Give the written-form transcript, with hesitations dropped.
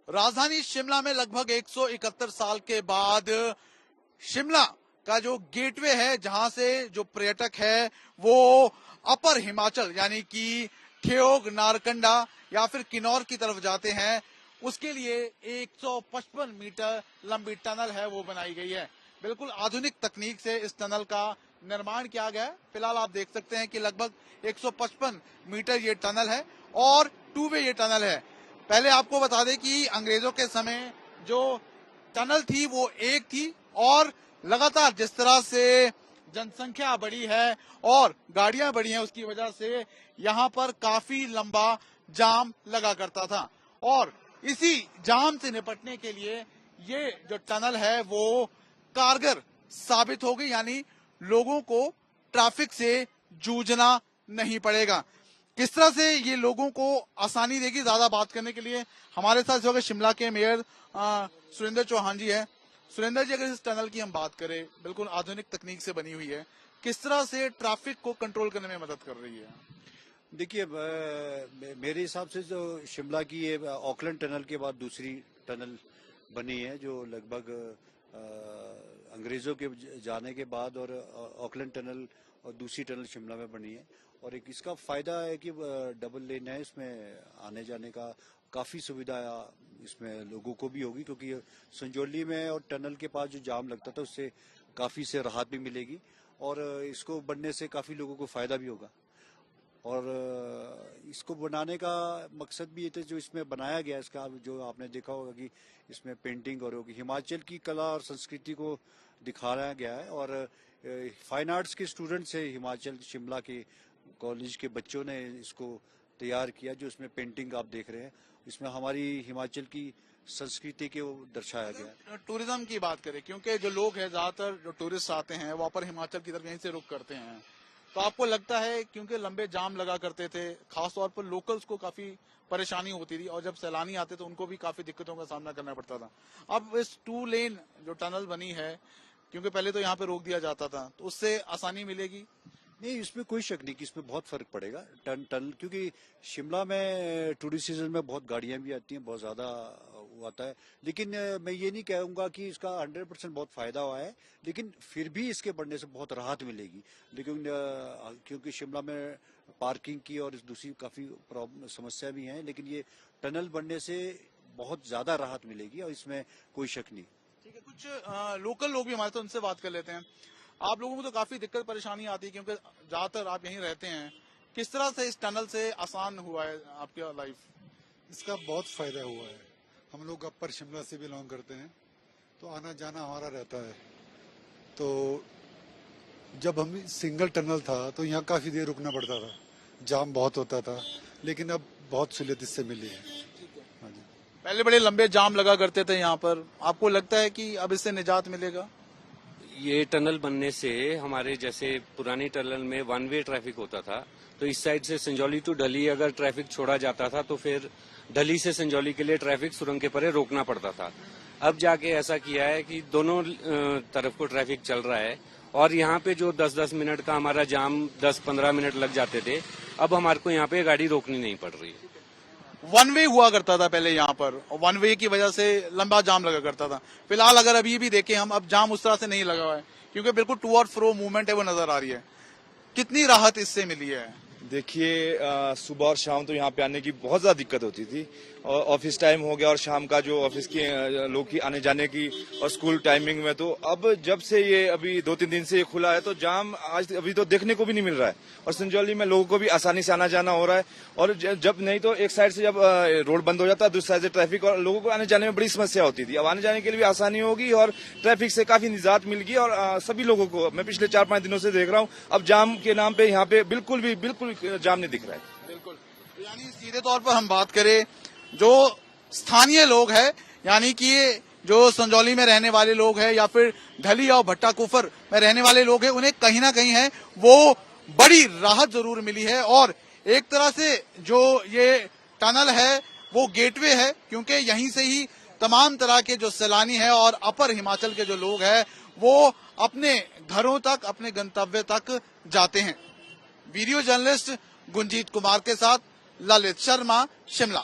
राजधानी शिमला में लगभग 171 साल के बाद शिमला का जो गेटवे है, जहां से जो पर्यटक है वो अपर हिमाचल यानी कि ठियोग, नारकंडा या फिर किन्नौर की तरफ जाते हैं, उसके लिए 155 मीटर लंबी टनल है वो बनाई गई है। बिल्कुल आधुनिक तकनीक से इस टनल का निर्माण किया गया है। फिलहाल आप देख सकते हैं कि लगभग 155 मीटर ये टनल है और टू वे ये टनल है। पहले आपको बता दें कि अंग्रेजों के समय जो टनल थी वो एक थी और लगातार जिस तरह से जनसंख्या बढ़ी है और गाड़ियां बढ़ी हैं, उसकी वजह से यहाँ पर काफी लंबा जाम लगा करता था और इसी जाम से निपटने के लिए ये जो टनल है वो कारगर साबित होगी, यानी लोगों को ट्रैफिक से जूझना नहीं पड़ेगा। किस तरह से ये लोगों को आसानी देगी, ज्यादा बात करने के लिए हमारे साथ जो शिमला के मेयर सुरेंद्र चौहान जी है। सुरेंद्र जी, अगर इस टनल की हम बात करें, बिल्कुल आधुनिक तकनीक से बनी हुई है, किस तरह से ट्रैफिक को कंट्रोल करने में मदद कर रही है? देखिए, मेरे हिसाब से जो शिमला की ये ऑकलैंड टनल के बाद दूसरी टनल बनी है, जो लगभग अंग्रेजों के जाने के बाद, और ऑकलैंड टनल और दूसरी टनल शिमला में बनी है। और एक इसका फायदा है कि डबल लेन है, इसमें आने जाने का काफी सुविधा इसमें लोगों को भी होगी, क्योंकि संजौली में और टनल के पास जो जाम लगता था उससे काफी से राहत भी मिलेगी और इसको बनने से काफी लोगों को फायदा भी होगा। और इसको बनाने का मकसद भी ये था, जो इसमें बनाया गया, इसका जो आपने देखा होगा कि इसमें पेंटिंग और होगी, हिमाचल की कला और संस्कृति को दिखाया गया है। और फाइन आर्ट्स के स्टूडेंट्स है हिमाचल शिमला के कॉलेज के बच्चों ने इसको तैयार किया। जो इसमें पेंटिंग आप देख रहे हैं, इसमें हमारी हिमाचल की संस्कृति के वो दर्शाया गया है। टूरिज्म की बात करें, क्योंकि जो लोग हैं, ज्यादातर जो टूरिस्ट आते हैं वो पर हिमाचल की तरफ यहीं से रुक करते हैं, तो आपको लगता है, क्योंकि लंबे जाम लगा करते थे, खासतौर पर लोकल्स को काफी परेशानी होती थी और जब सैलानी आते तो उनको भी काफी दिक्कतों का सामना करना पड़ता था। अब इस 2 लेन जो टनल बनी है, क्योंकि पहले तो यहाँ पे रोक दिया जाता था, तो उससे आसानी मिलेगी? नहीं, इसमें कोई शक नहीं कि इसमें बहुत फर्क पड़ेगा। टन क्योंकि शिमला में टूरिस्ट सीजन में बहुत गाड़ियां भी आती हैं, बहुत ज्यादा आता है, लेकिन मैं ये नहीं कहूंगा कि इसका 100% बहुत फायदा हुआ है, लेकिन फिर भी इसके बढ़ने से बहुत राहत मिलेगी। लेकिन क्योंकि शिमला में पार्किंग की और दूसरी काफी समस्या भी है, लेकिन ये टनल बनने से बहुत ज्यादा राहत मिलेगी और इसमें कोई शक नहीं। ठीक है, कुछ लोकल लोग भी हमारे साथ, उनसे बात कर लेते हैं। आप लोगों को तो काफी दिक्कत परेशानी आती है, क्योंकि ज्यादातर आप यहीं रहते हैं। किस तरह से इस टनल से आसान हुआ है आपकी लाइफ? इसका बहुत फायदा हुआ है। हम लोग अपर शिमला से बिलोंग करते हैं, तो आना जाना हमारा रहता है। तो जब हम सिंगल टनल था तो यहाँ काफी देर रुकना पड़ता था, जाम बहुत होता था, लेकिन अब बहुत सहूलियत इससे मिली है। हाँ जी। पहले बड़े लंबे जाम लगा करते थे यहाँ पर, आपको लगता है कि अब इससे निजात मिलेगा? ये टनल बनने से हमारे जैसे पुरानी टनल में 1 वे ट्रैफिक होता था, तो इस साइड से संजौली टू ढली अगर ट्रैफिक छोड़ा जाता था तो फिर ढली से संजौली के लिए ट्रैफिक सुरंग के परे रोकना पड़ता था। अब जाके ऐसा किया है कि दोनों तरफ को ट्रैफिक चल रहा है और यहाँ पे जो 10-10 मिनट का हमारा जाम 10-15 मिनट लग जाते थे, अब हमारे को यहाँ पे गाड़ी रोकनी नहीं पड़ रही है। 1 वे हुआ करता था पहले यहाँ पर, 1 वे की वजह से लंबा जाम लगा करता था। फिलहाल अगर अभी भी देखें हम, अब जाम उस तरह से नहीं लगा हुआ है, क्योंकि बिल्कुल टू और फ्रो मूवमेंट है वो नजर आ रही है। कितनी राहत इससे मिली है? देखिए, सुबह और शाम तो यहाँ पे आने की बहुत ज्यादा दिक्कत होती थी, और ऑफिस टाइम हो गया और शाम का जो ऑफिस के लोग की आने जाने की और स्कूल टाइमिंग में, तो अब जब से ये अभी 2-3 दिन से ये खुला है तो जाम आज अभी तो देखने को भी नहीं मिल रहा है और संजौली में लोगों को भी आसानी से आना जाना हो रहा है। और जब नहीं तो एक साइड से जब रोड बंद हो जाता है, दूसरी साइड से ट्रैफिक, और लोगों को आने जाने में बड़ी समस्या होती थी। अब आने जाने के लिए भी आसानी होगी और ट्रैफिक से काफी निजात मिल गई। और सभी लोगों को मैं पिछले 4-5 दिनों से देख रहा हूँ, अब जाम के नाम पे यहाँ पे बिल्कुल जाम नहीं दिख रहा है। बिल्कुल, यानी सीधे तौर पर हम बात करें, जो स्थानीय लोग हैं, यानी कि जो संजौली में रहने वाले लोग हैं या फिर ढली और भट्टा कुफर में रहने वाले लोग हैं, उन्हें कहीं ना कहीं है वो बड़ी राहत जरूर मिली है। और एक तरह से जो ये टनल है वो गेटवे है, क्योंकि यहीं से ही तमाम तरह के जो सैलानी है और अपर हिमाचल के जो लोग हैं वो अपने घरों तक, अपने गंतव्य तक जाते हैं। वीडियो जर्नलिस्ट गुंजीत कुमार के साथ ललित शर्मा, शिमला।